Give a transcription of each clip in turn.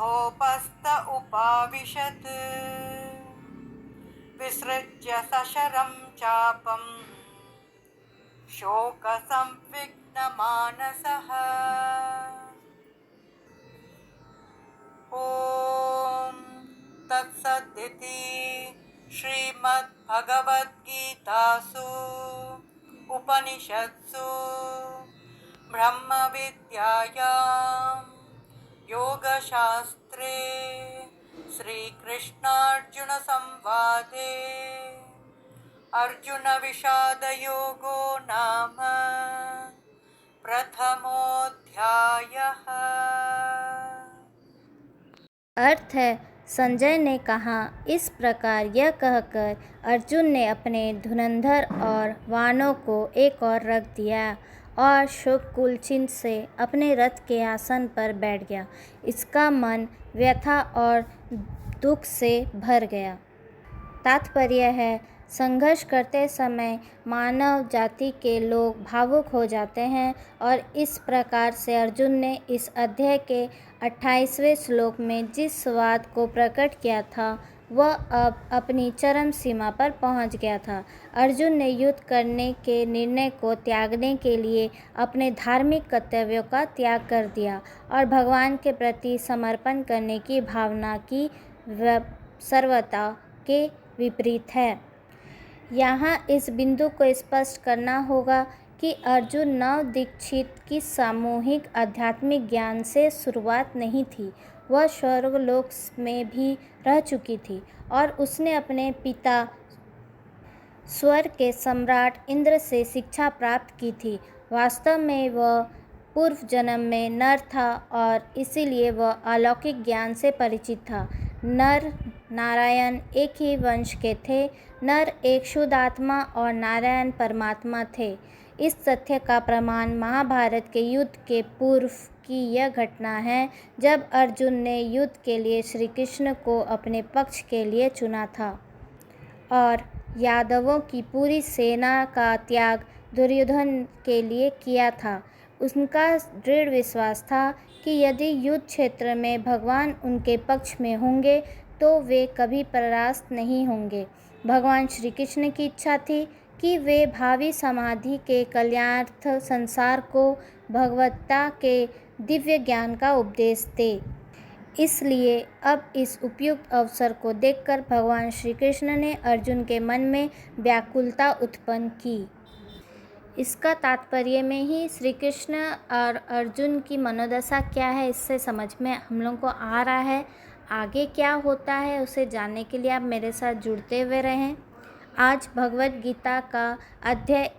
रथोपस्थ उपाविशत् विसृज्य सशरं चापं शोकसंविघ्नमानसः। ॐ तत्सदिति श्रीमद्भगवद्गीतासु उपनिषत्सु ब्रह्मविद्यायां योगशास्त्रे श्रीकृष्णार्जुनसंवादे अर्जुनविषादयोगो नाम प्रथमोऽध्यायः। अर्थ है, संजय ने कहा, इस प्रकार यह कहकर अर्जुन ने अपने धुरंधर और वाणों को एक और रख दिया और शोककुलचित से अपने रथ के आसन पर बैठ गया। इसका मन व्यथा और दुख से भर गया। तात्पर्य है, संघर्ष करते समय मानव जाति के लोग भावुक हो जाते हैं और इस प्रकार से अर्जुन ने इस अध्याय के 28वें श्लोक में जिस बात को प्रकट किया था वह अब अपनी चरम सीमा पर पहुंच गया था। अर्जुन ने युद्ध करने के निर्णय को त्यागने के लिए अपने धार्मिक कर्तव्यों का त्याग कर दिया और भगवान के प्रति समर्पण करने की भावना की सर्वथा के विपरीत है। यहाँ इस बिंदु को स्पष्ट करना होगा कि अर्जुन नव दीक्षित की सामूहिक आध्यात्मिक ज्ञान से शुरुआत नहीं थी। वह स्वर्गलोक में भी रह चुकी थी और उसने अपने पिता स्वर्ग के सम्राट इंद्र से शिक्षा प्राप्त की थी। वास्तव में वह पूर्व जन्म में नर था और इसीलिए वह अलौकिक ज्ञान से परिचित था। नर नारायण एक ही वंश के थे। नर एक शुद्ध आत्मा और नारायण परमात्मा थे। इस तथ्य का प्रमाण महाभारत के युद्ध के पूर्व की यह घटना है जब अर्जुन ने युद्ध के लिए श्री कृष्ण को अपने पक्ष के लिए चुना था और यादवों की पूरी सेना का त्याग दुर्योधन के लिए किया था। उनका दृढ़ विश्वास था कि यदि युद्ध क्षेत्र में भगवान उनके पक्ष में होंगे तो वे कभी परास्त नहीं होंगे। भगवान श्री कृष्ण की इच्छा थी कि वे भावी समाधि के कल्याणार्थ संसार को भगवत्ता के दिव्य ज्ञान का उपदेश दें। इसलिए अब इस उपयुक्त अवसर को देखकर भगवान श्री कृष्ण ने अर्जुन के मन में व्याकुलता उत्पन्न की। इसका तात्पर्य में ही श्री कृष्ण और अर्जुन की मनोदशा क्या है इससे समझ में हम लोग को आ रहा है। आगे क्या होता है उसे जानने के लिए आप मेरे साथ जुड़ते हुए रहें। आज भगवद गीता का अध्याय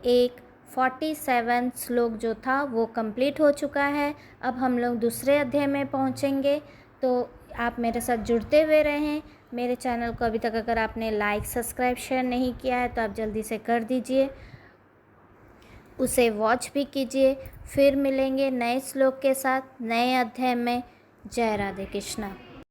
47 श्लोक जो था वो कंप्लीट हो चुका है। अब हम लोग दूसरे अध्याय में पहुंचेंगे, तो आप मेरे साथ जुड़ते हुए रहें। मेरे चैनल को अभी तक अगर आपने लाइक सब्सक्राइब शेयर नहीं किया है तो आप जल्दी से कर दीजिए, उसे वॉच भी कीजिए। फिर मिलेंगे नए श्लोक के साथ नए अध्याय में। जय राधे कृष्णा।